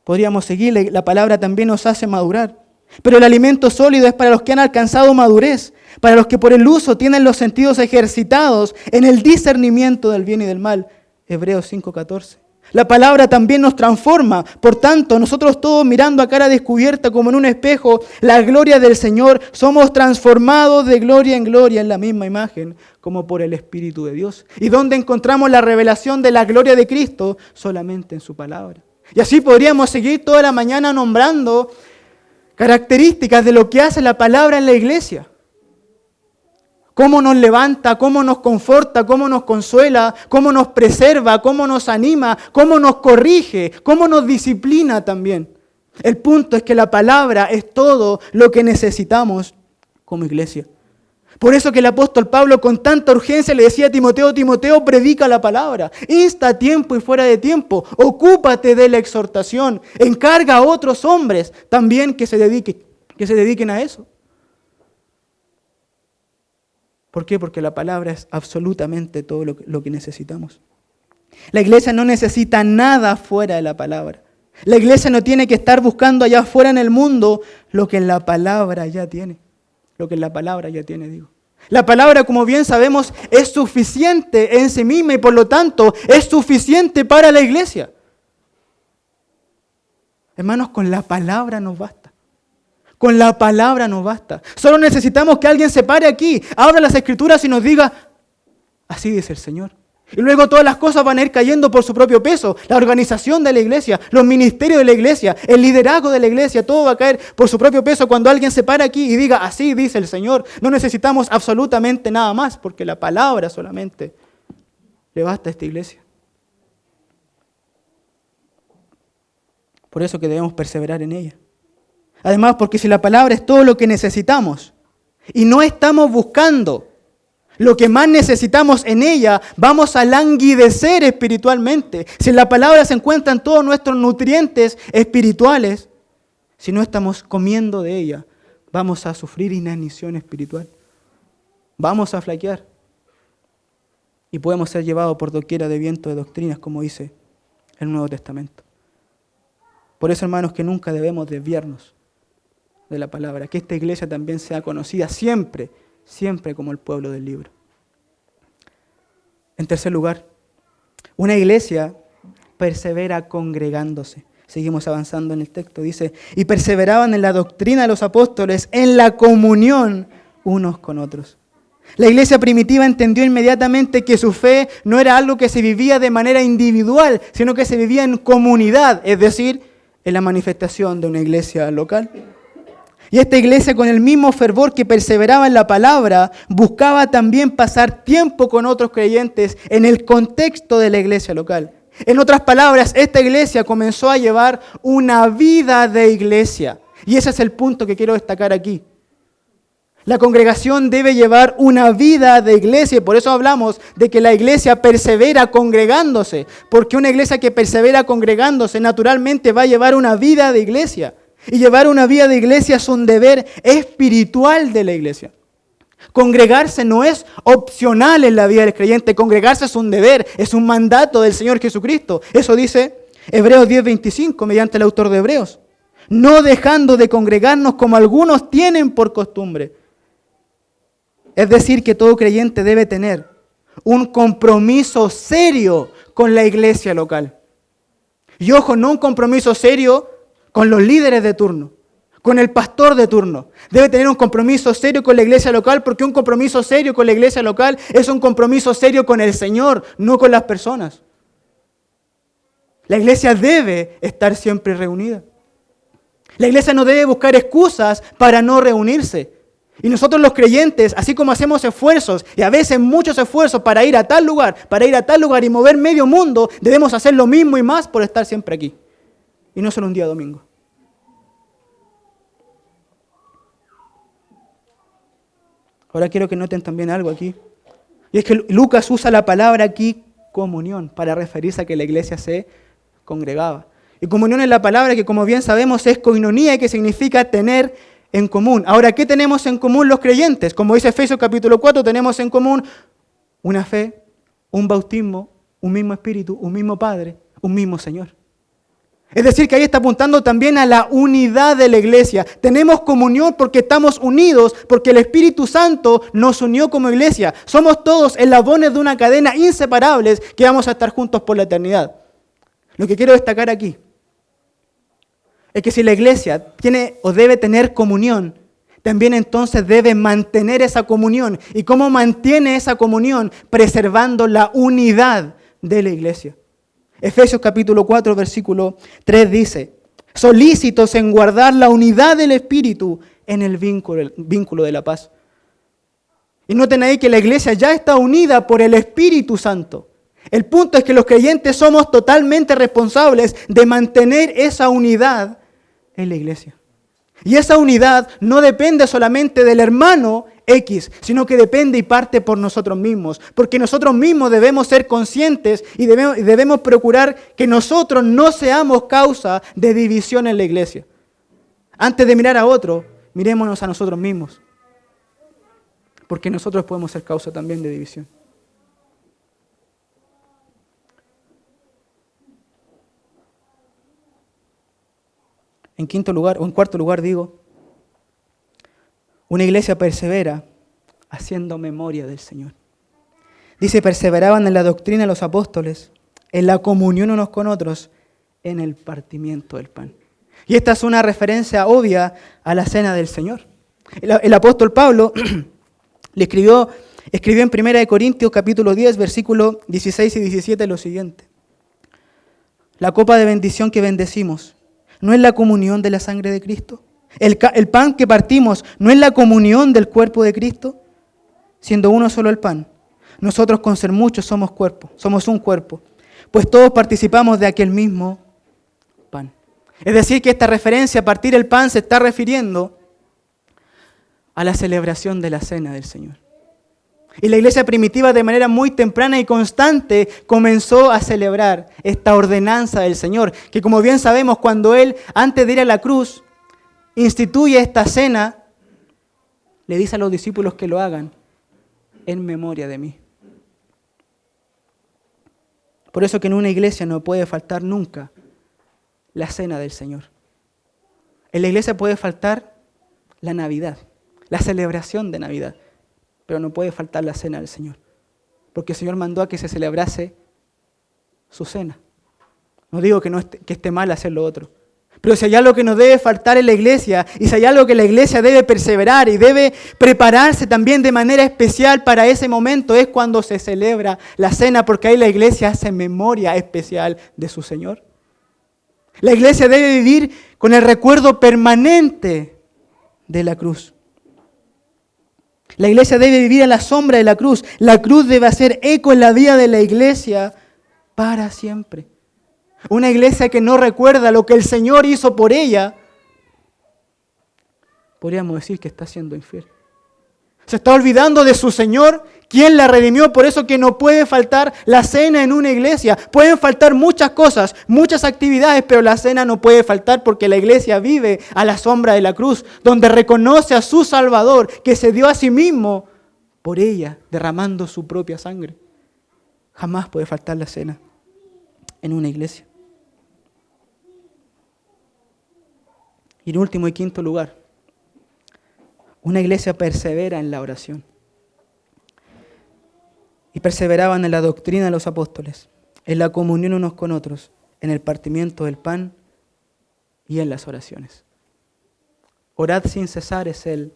Podríamos seguir, la palabra también nos hace madurar. Pero el alimento sólido es para los que han alcanzado madurez, para los que por el uso tienen los sentidos ejercitados en el discernimiento del bien y del mal. Hebreos 5:14. La palabra también nos transforma. Por tanto, nosotros todos mirando a cara descubierta como en un espejo la gloria del Señor, somos transformados de gloria en gloria en la misma imagen, como por el Espíritu de Dios. ¿Y dónde encontramos la revelación de la gloria de Cristo? Solamente en su palabra. Y así podríamos seguir toda la mañana nombrando características de lo que hace la palabra en la iglesia. Cómo nos levanta, cómo nos conforta, cómo nos consuela, cómo nos preserva, cómo nos anima, cómo nos corrige, cómo nos disciplina también. El punto es que la palabra es todo lo que necesitamos como iglesia. Por eso que el apóstol Pablo con tanta urgencia le decía a Timoteo, Timoteo, predica la palabra, insta a tiempo y fuera de tiempo, ocúpate de la exhortación, encarga a otros hombres también que se dediquen a eso. ¿Por qué? Porque la palabra es absolutamente todo lo que necesitamos. La iglesia no necesita nada fuera de la palabra. La iglesia no tiene que estar buscando allá afuera en el mundo lo que en la palabra ya tiene. Lo que en la palabra ya tiene, digo. La palabra, como bien sabemos, es suficiente en sí misma y por lo tanto es suficiente para la iglesia. Hermanos, con la palabra nos basta. Con la palabra nos basta. Solo necesitamos que alguien se pare aquí, abra las Escrituras y nos diga, así dice el Señor. Y luego todas las cosas van a ir cayendo por su propio peso. La organización de la iglesia, los ministerios de la iglesia, el liderazgo de la iglesia, todo va a caer por su propio peso cuando alguien se para aquí y diga, así dice el Señor. No necesitamos absolutamente nada más, porque la palabra solamente le basta a esta iglesia. Por eso que debemos perseverar en ella. Además, porque si la palabra es todo lo que necesitamos y no estamos buscando lo que más necesitamos en ella, vamos a languidecer espiritualmente. Si en la palabra se encuentran todos nuestros nutrientes espirituales, si no estamos comiendo de ella, vamos a sufrir inanición espiritual. Vamos a flaquear. Y podemos ser llevados por doquiera de viento de doctrinas, como dice el Nuevo Testamento. Por eso, hermanos, que nunca debemos desviarnos de la palabra. Que esta iglesia también sea conocida siempre como el pueblo del libro. En tercer lugar, una iglesia persevera congregándose. Seguimos avanzando en el texto. Dice, y perseveraban en la doctrina de los apóstoles, en la comunión unos con otros. La iglesia primitiva entendió inmediatamente que su fe no era algo que se vivía de manera individual, sino que se vivía en comunidad, es decir, en la manifestación de una iglesia local. Y esta iglesia, con el mismo fervor que perseveraba en la palabra, buscaba también pasar tiempo con otros creyentes en el contexto de la iglesia local. En otras palabras, esta iglesia comenzó a llevar una vida de iglesia. Y ese es el punto que quiero destacar aquí. La congregación debe llevar una vida de iglesia, y por eso hablamos de que la iglesia persevera congregándose, porque una iglesia que persevera congregándose naturalmente va a llevar una vida de iglesia. Y llevar una vida de iglesia es un deber espiritual de la iglesia. Congregarse no es opcional en la vida del creyente, congregarse es un deber, es un mandato del Señor Jesucristo. Eso dice Hebreos 10:25, mediante el autor de Hebreos. No dejando de congregarnos como algunos tienen por costumbre. Es decir, que todo creyente debe tener un compromiso serio con la iglesia local. Y ojo, no un compromiso serio con los líderes de turno, con el pastor de turno. Debe tener un compromiso serio con la iglesia local, porque un compromiso serio con la iglesia local es un compromiso serio con el Señor, no con las personas. La iglesia debe estar siempre reunida. La iglesia no debe buscar excusas para no reunirse. Y nosotros los creyentes, así como hacemos esfuerzos, y a veces muchos esfuerzos para ir a tal lugar y mover medio mundo, debemos hacer lo mismo y más por estar siempre aquí. Y no solo un día domingo. Ahora quiero que noten también algo aquí. Y es que Lucas usa la palabra aquí, comunión, para referirse a que la iglesia se congregaba. Y comunión es la palabra que, como bien sabemos, es koinonía, que significa tener en común. Ahora, ¿qué tenemos en común los creyentes? Como dice Efesios capítulo 4, tenemos en común una fe, un bautismo, un mismo espíritu, un mismo Padre, un mismo Señor. Es decir, que ahí está apuntando también a la unidad de la iglesia. Tenemos comunión porque estamos unidos, porque el Espíritu Santo nos unió como iglesia. Somos todos eslabones de una cadena inseparables que vamos a estar juntos por la eternidad. Lo que quiero destacar aquí es que si la iglesia tiene o debe tener comunión, también entonces debe mantener esa comunión. ¿Y cómo mantiene esa comunión? Preservando la unidad de la iglesia. Efesios capítulo 4, versículo 3 dice: solícitos en guardar la unidad del Espíritu en el vínculo de la paz. Y noten ahí que la iglesia ya está unida por el Espíritu Santo. El punto es que los creyentes somos totalmente responsables de mantener esa unidad en la iglesia. Y esa unidad no depende solamente del hermano X, sino que depende y parte por nosotros mismos. Porque nosotros mismos debemos ser conscientes y debemos procurar que nosotros no seamos causa de división en la iglesia. Antes de mirar a otro, mirémonos a nosotros mismos. Porque nosotros podemos ser causa también de división. En cuarto lugar, una iglesia persevera haciendo memoria del Señor. Dice, perseveraban en la doctrina de los apóstoles, en la comunión unos con otros, en el partimiento del pan. Y esta es una referencia obvia a la cena del Señor. El apóstol Pablo le escribió en 1 Corintios capítulo 10, versículos 16 y 17 lo siguiente: la copa de bendición que bendecimos, ¿no es la comunión de la sangre de Cristo? El pan que partimos, ¿no es la comunión del cuerpo de Cristo? Siendo uno solo el pan, nosotros con ser muchos somos un cuerpo, pues todos participamos de aquel mismo pan. Es decir, que esta referencia a partir el pan se está refiriendo a la celebración de la cena del Señor. Y la iglesia primitiva, de manera muy temprana y constante, comenzó a celebrar esta ordenanza del Señor, que como bien sabemos, cuando Él, antes de ir a la cruz, instituye esta cena, le dice a los discípulos que lo hagan en memoria de mí. Por eso que en una iglesia no puede faltar nunca la cena del Señor. En la iglesia puede faltar la Navidad, la celebración de Navidad, pero no puede faltar la cena del Señor, porque el Señor mandó a que se celebrase su cena. No digo que esté mal hacer lo otro, pero si hay algo que no debe faltar en la iglesia, y si hay algo que la iglesia debe perseverar y debe prepararse también de manera especial para ese momento, es cuando se celebra la cena, porque ahí la iglesia hace memoria especial de su Señor. La iglesia debe vivir con el recuerdo permanente de la cruz. La iglesia debe vivir a la sombra de la cruz. La cruz debe hacer eco en la vida de la iglesia para siempre. Una iglesia que no recuerda lo que el Señor hizo por ella, podríamos decir que está siendo infiel. Se está olvidando de su Señor, quien la redimió. Por eso que no puede faltar la cena en una iglesia. Pueden faltar muchas cosas, muchas actividades, pero la cena no puede faltar porque la iglesia vive a la sombra de la cruz, donde reconoce a su Salvador, que se dio a sí mismo por ella, derramando su propia sangre. Jamás puede faltar la cena en una iglesia. Y en último y quinto lugar, una iglesia persevera en la oración. Y perseveraban en la doctrina de los apóstoles, en la comunión unos con otros, en el partimiento del pan y en las oraciones. Orad sin cesar es el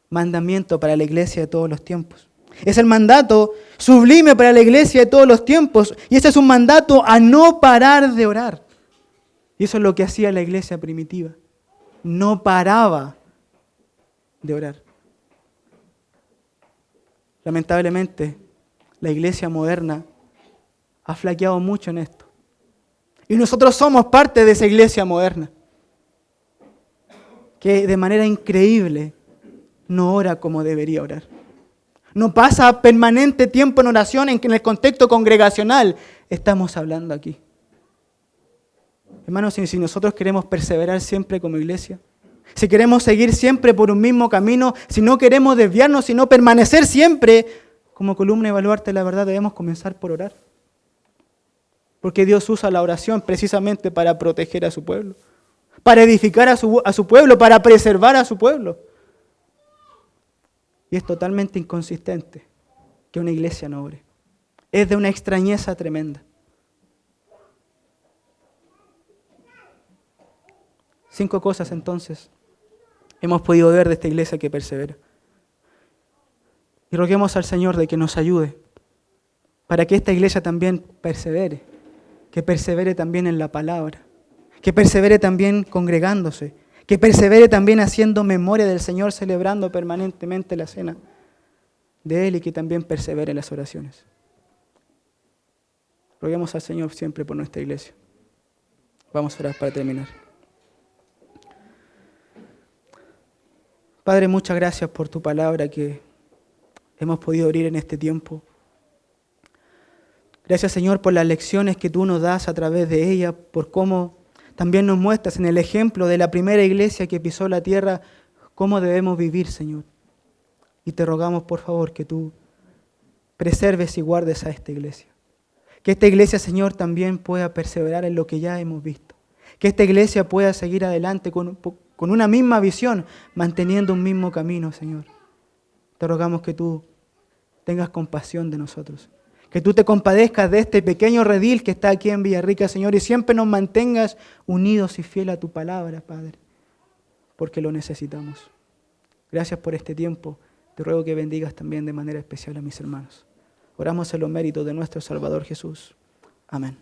mandamiento para la iglesia de todos los tiempos. Es el mandato sublime para la iglesia de todos los tiempos. Y ese es un mandato a no parar de orar. Y eso es lo que hacía la iglesia primitiva. No paraba de orar. Lamentablemente, la iglesia moderna ha flaqueado mucho en esto. Y nosotros somos parte de esa iglesia moderna, que de manera increíble no ora como debería orar. No pasa permanente tiempo en oración en el contexto congregacional estamos hablando aquí. Hermanos, si nosotros queremos perseverar siempre como iglesia, si queremos seguir siempre por un mismo camino, si no queremos desviarnos, sino permanecer siempre como columna y baluarte de la verdad, debemos comenzar por orar. Porque Dios usa la oración precisamente para proteger a su pueblo, para edificar a su pueblo, para preservar a su pueblo. Y es totalmente inconsistente que una iglesia no ore. Es de una extrañeza tremenda. 5 cosas entonces hemos podido ver de esta iglesia que persevera. Y roguemos al Señor de que nos ayude para que esta iglesia también persevere, que persevere también en la palabra, que persevere también congregándose, que persevere también haciendo memoria del Señor, celebrando permanentemente la cena de Él y que también persevere en las oraciones. Roguemos al Señor siempre por nuestra iglesia. Vamos a orar para terminar. Padre, muchas gracias por tu palabra que hemos podido oír en este tiempo. Gracias, Señor, por las lecciones que tú nos das a través de ella, por cómo también nos muestras en el ejemplo de la primera iglesia que pisó la tierra, cómo debemos vivir, Señor. Y te rogamos, por favor, que tú preserves y guardes a esta iglesia. Que esta iglesia, Señor, también pueda perseverar en lo que ya hemos visto. Que esta iglesia pueda seguir adelante con una misma visión, manteniendo un mismo camino, Señor. Te rogamos que tú tengas compasión de nosotros. Que tú te compadezcas de este pequeño redil que está aquí en Villarrica, Señor, y siempre nos mantengas unidos y fieles a tu palabra, Padre, porque lo necesitamos. Gracias por este tiempo. Te ruego que bendigas también de manera especial a mis hermanos. Oramos en los méritos de nuestro Salvador Jesús. Amén.